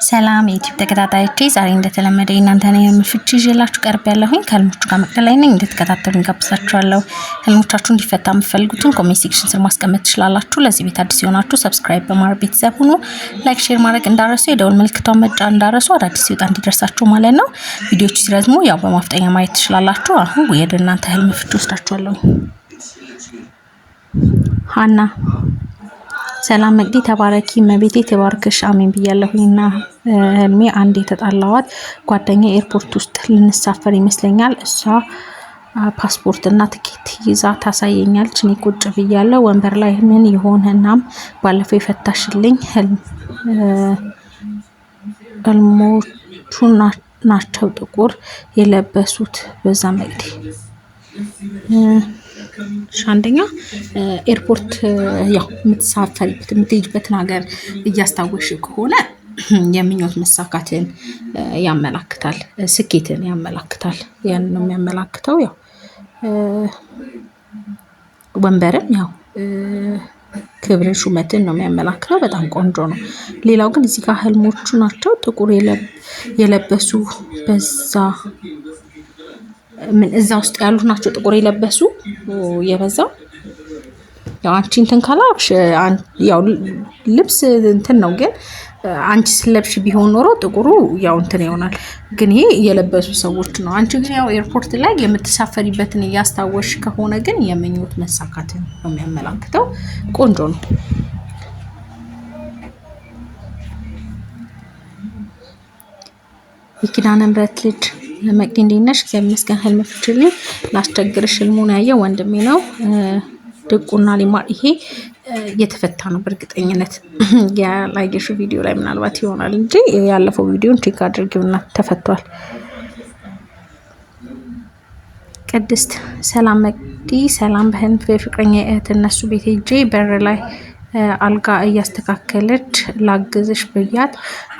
ሰላም የዩቲዩብ ተከታታዮቼ ዛሬ እንደተለመደ እናንተን የምፍቺ ይዤላችሁ ቀርብ ያለሁኝ ከህልሞቹ ጋር መቅደላይ ነኝ። እንድትከታተሉኝ ጋብዛችኋለሁ። ህልሞቻችሁ እንዲፈታ የምትፈልጉትን ኮሜንት ሴክሽን ስር ማስቀመጥ ትችላላችሁ። ለዚህ ቤት አዲስ የሆናችሁ ሰብስክራይብ በማድረግ ቤተሰብ ሁኑ። ላይክ ሼር ማድረግ እንዳረሱ፣ የደወል ምልክቷን መጫን እንዳረሱ፣ አዳዲስ ሲወጣ እንዲደርሳችሁ ማለት ነው። ቪዲዮዎች ሲረዝሙ ያው በማፍጠኛ ማየት ትችላላችሁ። አሁን ወደ እናንተ ህልም ፍቺ ወስዳችኋለሁ። ሀና ሰላም መቅዲ ተባረኪ መቤቴ ተባርከሽ አሜን ብያለሁኝና ህልሜ አንድ የተጣላዋት ጓደኛ ኤርፖርት ውስጥ ልንሳፈር ይመስለኛል። እሷ ፓስፖርት እና ትኬት ይዛ ታሳየኛለች። እኔ ቁጭ ብያለሁ ወንበር ላይ ምን ይሆንናም ባለፈው የፈታሽልኝ ህልሞቹ ናቸው ጥቁር የለበሱት በዛ መቅዲ አንደኛ ኤርፖርት ያው የምትሳፈሪበት የምትሄጂበትን ሀገር እያስታወሽ ከሆነ የምኞት መሳካትን ያመላክታል፣ ስኬትን ያመላክታል። ያን ነው የሚያመላክተው። ያው ወንበርም ያው ክብርን ሹመትን ነው የሚያመላክተው። በጣም ቆንጆ ነው። ሌላው ግን እዚህ ጋር ህልሞቹ ናቸው ጥቁር የለበሱ በዛ ምን እዛ ውስጥ ያሉ ናቸው ጥቁር የለበሱ የበዛው ያው አንቺ እንትን ካላልሽ ያው ልብስ እንትን ነው። ግን አንቺ ስለብሽ ቢሆን ኖሮ ጥቁሩ ያው እንትን ይሆናል። ግን ይሄ የለበሱ ሰዎች ነው። አንቺ ግን ያው ኤርፖርት ላይ የምትሳፈሪበትን እያስታወሽ ከሆነ ግን የምኞት መሳካትን ነው የሚያመላክተው። ቆንጆ ነው። የኪዳነ ምሕረት ልጅ መቅዲ እንዴት ነሽ? እግዚአብሔር ይመስገን። ህልም ፍቺልኝ። ላስቸግርሽ ህልሙን ያየ ወንድሜ ነው። ድቁና ሊማር ይሄ የተፈታ ነው በእርግጠኝነት። ያላየሽው ቪዲዮ ላይ ምናልባት ይሆናል እንጂ ያለፈው ቪዲዮን ቼክ አድርጊውና ተፈቷል። ቅድስት ሰላም መቅዲ ሰላም። በህልም ፍቅረኛ እህት እነሱ ቤት ሄጄ በር ላይ አልጋ እያስተካከለች ላግዝሽ ብያት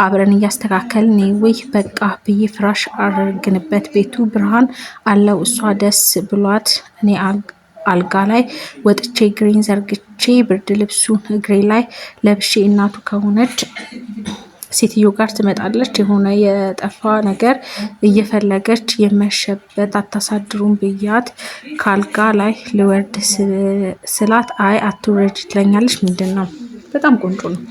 አብረን እያስተካከልን ወይ በቃ ብዬ ፍራሽ አርግንበት ቤቱ ብርሃን አለው። እሷ ደስ ብሏት እኔ አልጋ ላይ ወጥቼ እግሬን ዘርግቼ ብርድ ልብሱን እግሬ ላይ ለብሼ እናቱ ከሆነች ሴትዮ ጋር ትመጣለች። የሆነ የጠፋ ነገር እየፈለገች የመሸበት አታሳድሩም ብያት ካልጋ ላይ ልወርድ ስላት አይ አትውረጅ ትለኛለች። ምንድን ነው? በጣም ቆንጆ ነው።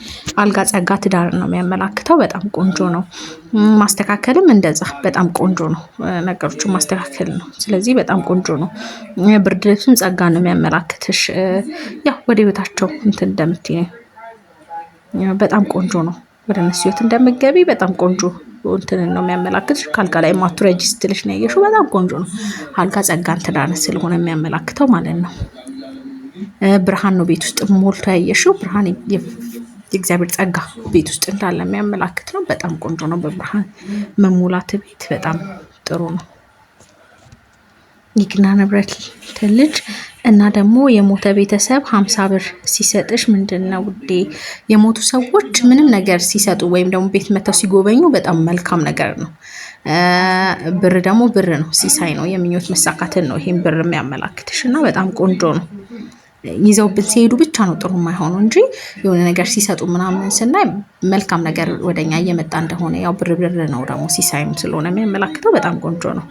አልጋ ጸጋ ትዳር ነው የሚያመላክተው። በጣም ቆንጆ ነው። ማስተካከልም እንደዛ በጣም ቆንጆ ነው። ነገሮችን ማስተካከል ነው። ስለዚህ በጣም ቆንጆ ነው። ብርድ ልብሱም ጸጋ ነው የሚያመላክትሽ። ያው ወደ ቤታቸው እንትን እንደምትይ በጣም ቆንጆ ነው። ወደ እነሱ ህይወት እንደምትገቢ በጣም ቆንጆ እንትን ነው የሚያመላክትሽ። ካልጋ ላይ ማቱረጅ ስትልሽ ነው ያየሽው። በጣም ቆንጆ ነው። አልጋ ጸጋን ትዳር ስለሆነ የሚያመላክተው ማለት ነው። ብርሃን ነው ቤት ውስጥ ሞልቶ ያየሽው። ብርሃን የእግዚአብሔር ጸጋ ቤት ውስጥ እንዳለ የሚያመላክት ነው። በጣም ቆንጆ ነው። በብርሃን መሙላት ቤት በጣም ጥሩ ነው። የኪዳነ ምሕረት ልጅ እና ደግሞ የሞተ ቤተሰብ 50 ብር ሲሰጥሽ ምንድነው ውዴ? የሞቱ ሰዎች ምንም ነገር ሲሰጡ ወይም ደግሞ ቤት መተው ሲጎበኙ በጣም መልካም ነገር ነው። ብር ደግሞ ብር ነው፣ ሲሳይ ነው፣ የምኞት መሳካትን ነው ይሄን ብር የሚያመላክትሽ እና በጣም ቆንጆ ነው። ይዘውብን ሲሄዱ ብቻ ነው ጥሩ የማይሆነው እንጂ የሆነ ነገር ሲሰጡ ምናምን ስናይ መልካም ነገር ወደኛ እየመጣ እንደሆነ ያው ብር ብር ነው ደግሞ ሲሳይም ስለሆነ የሚያመላክተው በጣም ቆንጆ ነው።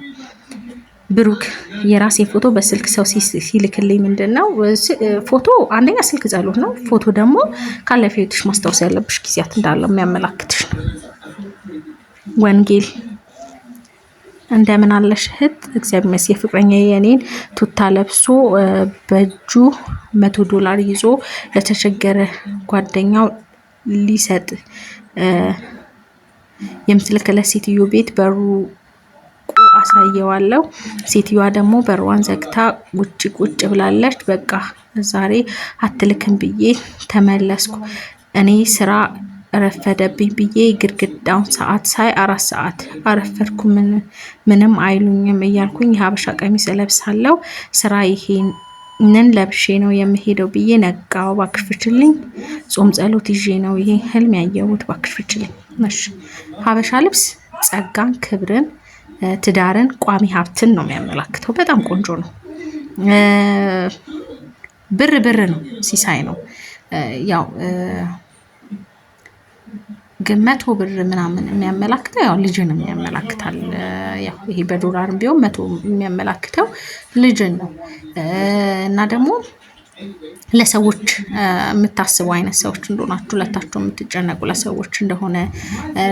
ብሩክ የራሴ ፎቶ በስልክ ሰው ሲልክልኝ ምንድነው? ፎቶ አንደኛ ስልክ ጸሎት ነው። ፎቶ ደግሞ ካለፈው ህይወትሽ ማስታወስ ያለብሽ ጊዜያት እንዳለ የሚያመላክትሽ ነው። ወንጌል እንደምን አለሽ እህት? እግዚአብሔር ይመስገን። ፍቅረኛ የኔን ቱታ ለብሶ በእጁ $100 ይዞ ለተቸገረ ጓደኛው ሊሰጥ የምትልክለት ሴትዮ ቤት በሩ አሳየዋለሁ። ሴትዮዋ ደግሞ በሯን ዘግታ ውጭ ቁጭ ብላለች። በቃ ዛሬ አትልክም ብዬ ተመለስኩ። እኔ ስራ ረፈደብኝ ብዬ ግድግዳውን ሰዓት ሳይ 4 ሰዓት አረፈድኩ። ምንም አይሉኝም እያልኩኝ የሀበሻ ቀሚስ እለብሳለሁ። ስራ ይሄንን ለብሼ ነው የምሄደው ብዬ ነጋው። እባክሽ ፍቺልኝ። ጾም ጸሎት ይዤ ነው ይሄ ህልም ያየሁት። እባክሽ ፍቺልኝ። እሺ ሀበሻ ልብስ ጸጋን፣ ክብርን፣ ትዳርን፣ ቋሚ ሀብትን ነው የሚያመላክተው። በጣም ቆንጆ ነው። ብር ብር ነው፣ ሲሳይ ነው። ያው ግን 100 ብር ምናምን የሚያመላክተው ያው ልጅንም ያመላክታል። ያው ይሄ በዶላርም ቢሆን 100 የሚያመላክተው ልጅን ነው። እና ደግሞ ለሰዎች የምታስቡ አይነት ሰዎች እንደሆናችሁ ሁለታችሁ የምትጨነቁ ለሰዎች እንደሆነ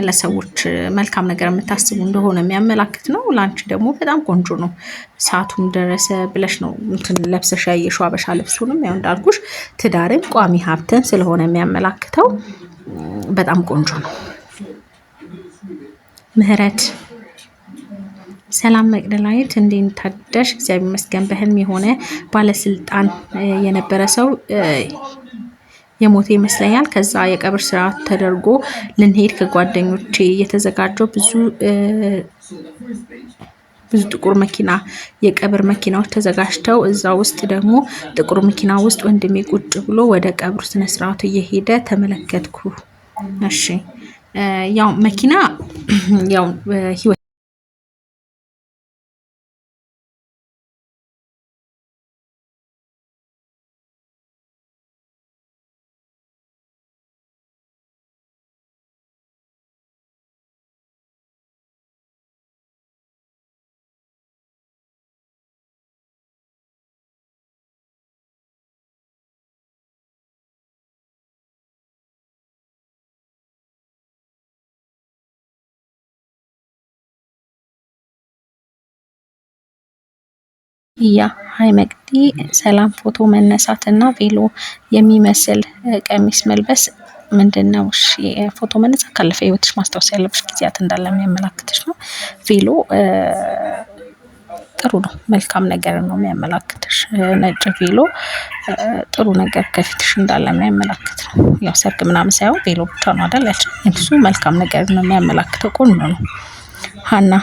ለሰዎች መልካም ነገር የምታስቡ እንደሆነ የሚያመላክት ነው። ላንቺ ደግሞ በጣም ቆንጆ ነው። ሰዓቱም ደረሰ ብለሽ ነው እንትን ለብሰሽ ያየሽው አበሻ ልብሱንም ያው እንዳልኩሽ ትዳርን ቋሚ ሀብትን ስለሆነ የሚያመላክተው በጣም ቆንጆ ነው። ምህረት ሰላም መቅደላዊት እንዴት ታደርሽ? እግዚአብሔር ይመስገን። በህልም የሆነ ባለስልጣን የነበረ ሰው የሞተ ይመስለኛል። ከዛ የቀብር ስርዓት ተደርጎ ልንሄድ ከጓደኞቼ የተዘጋጀው ብዙ ጥቁር መኪና የቀብር መኪናዎች ተዘጋጅተው እዛ ውስጥ ደግሞ ጥቁር መኪና ውስጥ ወንድሜ ቁጭ ብሎ ወደ ቀብር ስነ ስርዓቱ እየሄደ ተመለከትኩ። እሺ ያው መኪና ያው ህይወት ያ ሀይ መቅዲ ሰላም ፎቶ መነሳት እና ቬሎ የሚመስል ቀሚስ መልበስ ምንድነው? እሺ ፎቶ መነሳት ካለፈ ህይወትሽ ማስታወስ ያለብሽ ጊዜያት እንዳለ የሚያመላክትሽ ነው። ቬሎ ጥሩ ነው፣ መልካም ነገር ነው የሚያመላክትሽ። ነጭ ቬሎ ጥሩ ነገር ከፊትሽ እንዳለ የሚያመላክት ነው። ያው ሰርግ ምናምን ሳይሆን ቬሎ ብቻ ነው አይደል? እሱ መልካም ነገር ነው የሚያመላክተው። ቆንጆ ነው። ሀና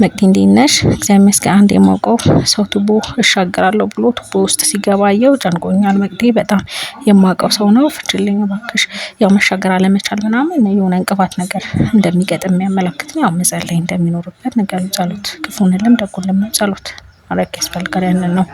መቅዲ እንዴት ነሽ? እግዚአብሔር ይመስገን። አንድ የማውቀው ሰው ቱቦ እሻገራለሁ ብሎ ቱቦ ውስጥ ሲገባ አየሁ። ጨንቆኛል መቅዲ። በጣም የማውቀው ሰው ነው፣ ፍችልኝ እባክሽ። ያው መሻገር አለመቻል ምናምን የሆነ እንቅፋት ነገር እንደሚገጥም የሚያመላክት ነው። ያው መጸለይ እንደሚኖርበት ነገር ጸሎት፣ ክፉንልም ደጉንም ጸሎት ማድረግ ያስፈልጋል። ያንን ነው